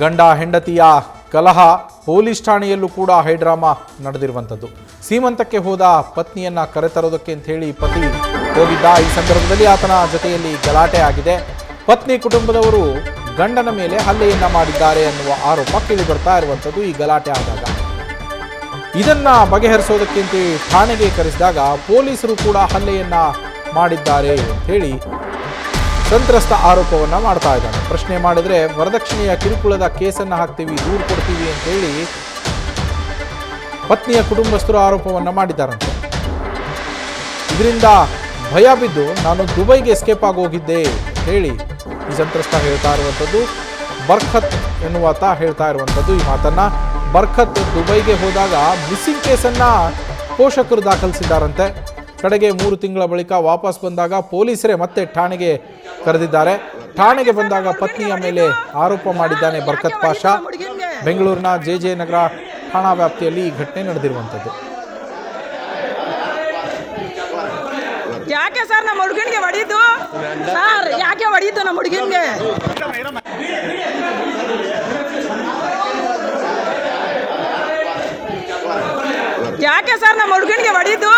ಗಂಡ ಹೆಂಡತಿಯ ಕಲಹ, ಪೊಲೀಸ್ ಠಾಣೆಯಲ್ಲೂ ಕೂಡ ಹೈಡ್ರಾಮಾ ನಡೆದಿರುವಂಥದ್ದು. ಸೀಮಂತಕ್ಕೆ ಹೋದ ಪತ್ನಿಯನ್ನ ಕರೆತರೋದಕ್ಕೆ ಅಂತ ಹೇಳಿ ಪತಿ ಹೋಗಿದ್ದ. ಈ ಸಂದರ್ಭದಲ್ಲಿ ಆತನ ಜೊತೆಯಲ್ಲಿ ಗಲಾಟೆ ಆಗಿದೆ. ಪತ್ನಿ ಕುಟುಂಬದವರು ಗಂಡನ ಮೇಲೆ ಹಲ್ಲೆಯನ್ನ ಮಾಡಿದ್ದಾರೆ ಅನ್ನುವ ಆರೋಪ ಕೇಳಿ ಬರ್ತಾ ಇರುವಂಥದ್ದು ಈ ಗಲಾಟೆ ಆದಾಗ. ಇದನ್ನ ಬಗೆಹರಿಸೋದಕ್ಕೆ ಅಂತ ಠಾಣೆಗೆ ಕರೆಸಿದಾಗ ಪೊಲೀಸರು ಕೂಡ ಹಲ್ಲೆಯನ್ನ ಮಾಡಿದ್ದಾರೆ ಅಂತ ಹೇಳಿ ಸಂತ್ರಸ್ತ ಆರೋಪವನ್ನ ಮಾಡ್ತಾ ಇದ್ದಾನೆ. ಪ್ರಶ್ನೆ ಮಾಡಿದ್ರೆ ವರದಕ್ಷಿಣೆಯ ಕಿರುಕುಳದ ಕೇಸನ್ನ ಹಾಕ್ತೀವಿ, ದೂರು ಕೊಡ್ತೀವಿ ಅಂತ ಹೇಳಿ ಪತ್ನಿಯ ಕುಟುಂಬಸ್ಥರು ಆರೋಪವನ್ನ ಮಾಡಿದ್ದಾರಂತೆ. ಇದರಿಂದ ಭಯ ಬಿದ್ದು ನಾನು ದುಬೈಗೆ ಎಸ್ಕೇಪ್ ಆಗಿ ಹೋಗಿದ್ದೆ ಅಂತ ಹೇಳಿ ಈ ಸಂತ್ರಸ್ತ ಹೇಳ್ತಾ ಇರುವಂಥದ್ದು. ಬರ್ಖತ್ ಎನ್ನುವಾತ ಹೇಳ್ತಾ ಇರುವಂಥದ್ದು ಈ ಮಾತನ್ನ. ಬರ್ಖತ್ ದುಬೈಗೆ ಹೋದಾಗ ಮಿಸ್ಸಿಂಗ್ ಕೇಸನ್ನ ಪೋಷಕರು ದಾಖಲಿಸಿದ್ದಾರಂತೆ. ಕಡೆಗೆ 3 ತಿಂಗಳ ಬಳಿಕ ವಾಪಸ್ ಬಂದಾಗ ಪೊಲೀಸರೇ ಮತ್ತೆ ಠಾಣೆಗೆ ಕರೆದಿದ್ದಾರೆ. ಠಾಣೆಗೆ ಬಂದಾಗ ಪತ್ನಿಯ ಮೇಲೆ ಆರೋಪ ಮಾಡಿದ್ದಾನೆ ಬರ್ಕತ್ ಪಾಷಾ. ಬೆಂಗಳೂರಿನ ಜೆ ನಗರ ಠಾಣಾ ವ್ಯಾಪ್ತಿಯಲ್ಲಿ ಈ ಘಟನೆ ನಡೆದಿರುವಂಥದ್ದು. ಯಾಕೆ ಸರ್ ನಮ್ಮ ಹುಡುಗನಿಗೆ ಹೊಡಿತು? ಸರ್ ಯಾಕೆ ಹೊಡಿತು ನಮ್ಮ ಹುಡುಗನಿಗೆ? ಯಾಕೆ ಸರ್ ನಮ್ಮ ಹುಡುಗನಿಗೆ ಹೊಡಿತು?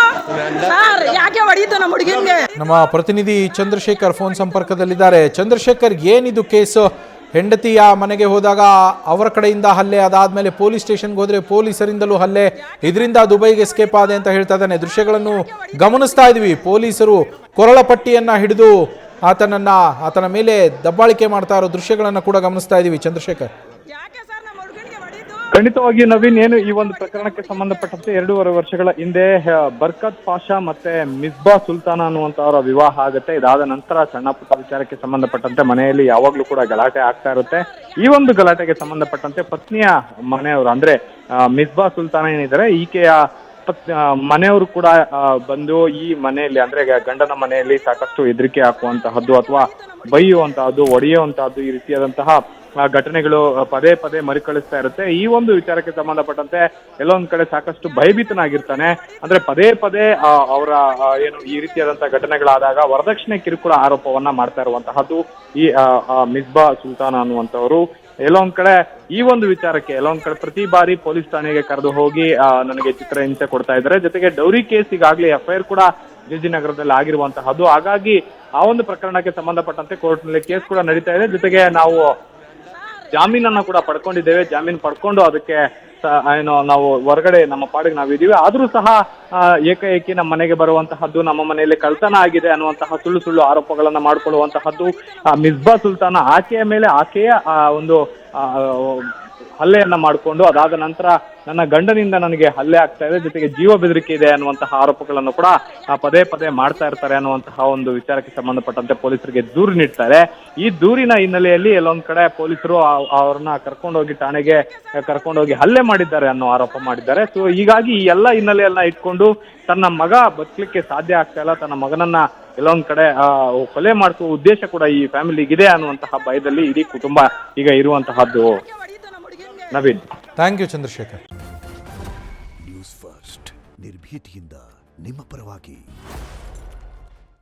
ಸರ್ ಯಾಕೆ ಹೊಡಿತು ನಮ್ಮ ಹುಡುಗನಿಗೆ? ನಮ್ಮ ಪ್ರತಿನಿಧಿ ಚಂದ್ರಶೇಖರ್ ಫೋನ್ ಸಂಪರ್ಕದಲ್ಲಿದ್ದಾರೆ. ಚಂದ್ರಶೇಖರ್, ಏನಿದು ಕೇಸು? ಹೆಂಡತಿಯ ಮನೆಗೆ ಹೋದಾಗ ಅವರ ಕಡೆಯಿಂದ ಹಲ್ಲೆ, ಅದಾದ್ಮೇಲೆ ಪೊಲೀಸ್ ಸ್ಟೇಷನ್ಗೆ ಹೋದ್ರೆ ಪೊಲೀಸರಿಂದಲೂ ಹಲ್ಲೆ, ಇದರಿಂದ ದುಬೈಗೆ ಎಸ್ಕೇಪ್ ಆದೆ ಅಂತ ಹೇಳ್ತಾ ಇದ್ದಾನೆ. ದೃಶ್ಯಗಳನ್ನು ಗಮನಿಸ್ತಾ ಇದ್ವಿ. ಪೊಲೀಸರು ಕೊರಳ ಪಟ್ಟಿಯನ್ನ ಹಿಡಿದು ಆತನ ಮೇಲೆ ದಬ್ಬಾಳಿಕೆ ಮಾಡ್ತಾ ಇರೋ ದೃಶ್ಯಗಳನ್ನು ಕೂಡ ಗಮನಿಸ್ತಾ ಇದೀವಿ. ಚಂದ್ರಶೇಖರ್, ಖಂಡಿತವಾಗಿ ನವೀನ್, ಏನು ಈ ಒಂದು ಪ್ರಕರಣಕ್ಕೆ ಸಂಬಂಧಪಟ್ಟಂತೆ 2.5 ವರ್ಷಗಳ ಹಿಂದೆ ಬರ್ಕತ್ ಪಾಷಾ ಮತ್ತೆ ಮಿಸ್ಬಾ ಸುಲ್ತಾನ ಅನ್ನುವಂತವರ ವಿವಾಹ ಆಗುತ್ತೆ. ಇದಾದ ನಂತರ ಸಣ್ಣ ಪುಟ್ಟ ವಿಚಾರಕ್ಕೆ ಸಂಬಂಧಪಟ್ಟಂತೆ ಮನೆಯಲ್ಲಿ ಯಾವಾಗ್ಲೂ ಕೂಡ ಗಲಾಟೆ ಆಗ್ತಾ ಇರುತ್ತೆ. ಈ ಒಂದು ಗಲಾಟೆಗೆ ಸಂಬಂಧಪಟ್ಟಂತೆ ಪತ್ನಿಯ ಮನೆಯವರು ಅಂದ್ರೆ ಮಿಸ್ಬಾ ಸುಲ್ತಾನ ಏನಿದ್ದಾರೆ, ಈಕೆಯ ಮನೆಯವರು ಕೂಡ ಬಂದು ಈ ಮನೆಯಲ್ಲಿ ಅಂದ್ರೆ ಗಂಡನ ಮನೆಯಲ್ಲಿ ಸಾಕಷ್ಟು ಹೆದರಿಕೆ ಹಾಕುವಂತಹದ್ದು ಅಥವಾ ಬೈಯುವಂತಹದ್ದು, ಒಡೆಯುವಂತಹದ್ದು, ಈ ರೀತಿಯಾದಂತಹ ಘಟನೆಗಳು ಪದೇ ಪದೇ ಮರುಕಳಿಸ್ತಾ ಇರುತ್ತೆ. ಈ ಒಂದು ವಿಚಾರಕ್ಕೆ ಸಂಬಂಧಪಟ್ಟಂತೆ ಎಲ್ಲೊಂದ್ ಕಡೆ ಸಾಕಷ್ಟು ಭಯಭೀತನಾಗಿರ್ತಾನೆ. ಅಂದ್ರೆ ಪದೇ ಪದೇ ಅವರ ಏನು ಈ ರೀತಿಯಾದಂತಹ ಘಟನೆಗಳಾದಾಗ ವರದಕ್ಷಿಣೆ ಕಿರುಕುಳ ಆರೋಪವನ್ನ ಮಾಡ್ತಾ ಇರುವಂತಹದ್ದು ಈ ಮಿಸ್ಬಾ ಸುಲ್ತಾನ ಅನ್ನುವಂಥವರು. ಎಲ್ಲೊಂದ್ ಕಡೆ ಈ ಒಂದು ವಿಚಾರಕ್ಕೆ ಎಲ್ಲೊಂದ್ ಕಡೆ ಪ್ರತಿ ಬಾರಿ ಪೊಲೀಸ್ ಠಾಣೆಗೆ ಕರೆದು ಹೋಗಿ ನನಗೆ ಚಿತ್ರಹಿಂಸೆ ಕೊಡ್ತಾ ಇದ್ದಾರೆ. ಜೊತೆಗೆ ಡೌರಿ ಕೇಸ್ ಈಗಾಗಲೇ FIR ಕೂಡ ಜೆ ನಗರದಲ್ಲಿ ಆಗಿರುವಂತಹದ್ದು. ಹಾಗಾಗಿ ಆ ಒಂದು ಪ್ರಕರಣಕ್ಕೆ ಸಂಬಂಧಪಟ್ಟಂತೆ ಕೋರ್ಟ್ ನಲ್ಲಿ ಕೇಸ್ ಕೂಡ ನಡೀತಾ ಇದೆ. ಜೊತೆಗೆ ನಾವು ಜಾಮೀನನ್ನ ಕೂಡ ಪಡ್ಕೊಂಡಿದ್ದೇವೆ. ಜಾಮೀನು ಪಡ್ಕೊಂಡು ಅದಕ್ಕೆ ಏನು ನಾವು ಹೊರಗಡೆ ನಮ್ಮ ಪಾಡಿಗೆ ನಾವಿದ್ದೀವಿ. ಆದ್ರೂ ಸಹ ಏಕಾಏಕಿ ನಮ್ಮ ಮನೆಗೆ ಬರುವಂತಹದ್ದು, ನಮ್ಮ ಮನೆಯಲ್ಲಿ ಕಳ್ತನ ಆಗಿದೆ ಅನ್ನುವಂತಹ ಸುಳ್ಳು ಆರೋಪಗಳನ್ನ ಮಾಡಿಕೊಳ್ಳುವಂತಹದ್ದು ಮಿಸ್ಬಾ ಸುಲ್ತಾನ ಆಕೆಯ ಮೇಲೆ ಆಕೆಯ ಒಂದು ಹಲ್ಲೆಯನ್ನ ಮಾಡಿಕೊಂಡು ಅದಾದ ನಂತರ ನನ್ನ ಗಂಡನಿಂದ ನನಗೆ ಹಲ್ಲೆ ಆಗ್ತಾ ಇದೆ, ಜೊತೆಗೆ ಜೀವ ಬೆದರಿಕೆ ಇದೆ ಅನ್ನುವಂತಹ ಆರೋಪಗಳನ್ನು ಕೂಡ ಪದೇ ಪದೇ ಮಾಡ್ತಾ ಇರ್ತಾರೆ ಅನ್ನುವಂತಹ ಒಂದು ವಿಚಾರಕ್ಕೆ ಸಂಬಂಧಪಟ್ಟಂತೆ ಪೊಲೀಸರಿಗೆ ದೂರು ನೀಡ್ತಾರೆ. ಈ ದೂರಿನ ಹಿನ್ನೆಲೆಯಲ್ಲಿ ಎಲ್ಲೊಂದ್ ಕಡೆ ಪೊಲೀಸರು ಅವ್ರನ್ನ ಕರ್ಕೊಂಡೋಗಿ ಠಾಣೆಗೆ ಕರ್ಕೊಂಡೋಗಿ ಹಲ್ಲೆ ಮಾಡಿದ್ದಾರೆ ಅನ್ನೋ ಆರೋಪ ಮಾಡಿದ್ದಾರೆ. ಸೊ ಹೀಗಾಗಿ ಈ ಎಲ್ಲ ಹಿನ್ನೆಲೆಯನ್ನ ಇಟ್ಕೊಂಡು ತನ್ನ ಮಗ ಬದುಕಲಿಕ್ಕೆ ಸಾಧ್ಯ ಆಗ್ತಾ ಇಲ್ಲ, ತನ್ನ ಮಗನನ್ನ ಎಲ್ಲೊಂದ್ ಕಡೆ ಕೊಲೆ ಮಾಡಿಸುವ ಉದ್ದೇಶ ಕೂಡ ಈ ಫ್ಯಾಮಿಲಿಗಿದೆ ಅನ್ನುವಂತಹ ಭಯದಲ್ಲಿ ಇಡೀ ಕುಟುಂಬ ಈಗ ಇರುವಂತಹದ್ದು. Naveen, thank you Chandrashekhar. News first, ನಿರ್ಭೀತಿಯಿಂದ ನಿಮ್ಮ ಪರವಾಗಿ.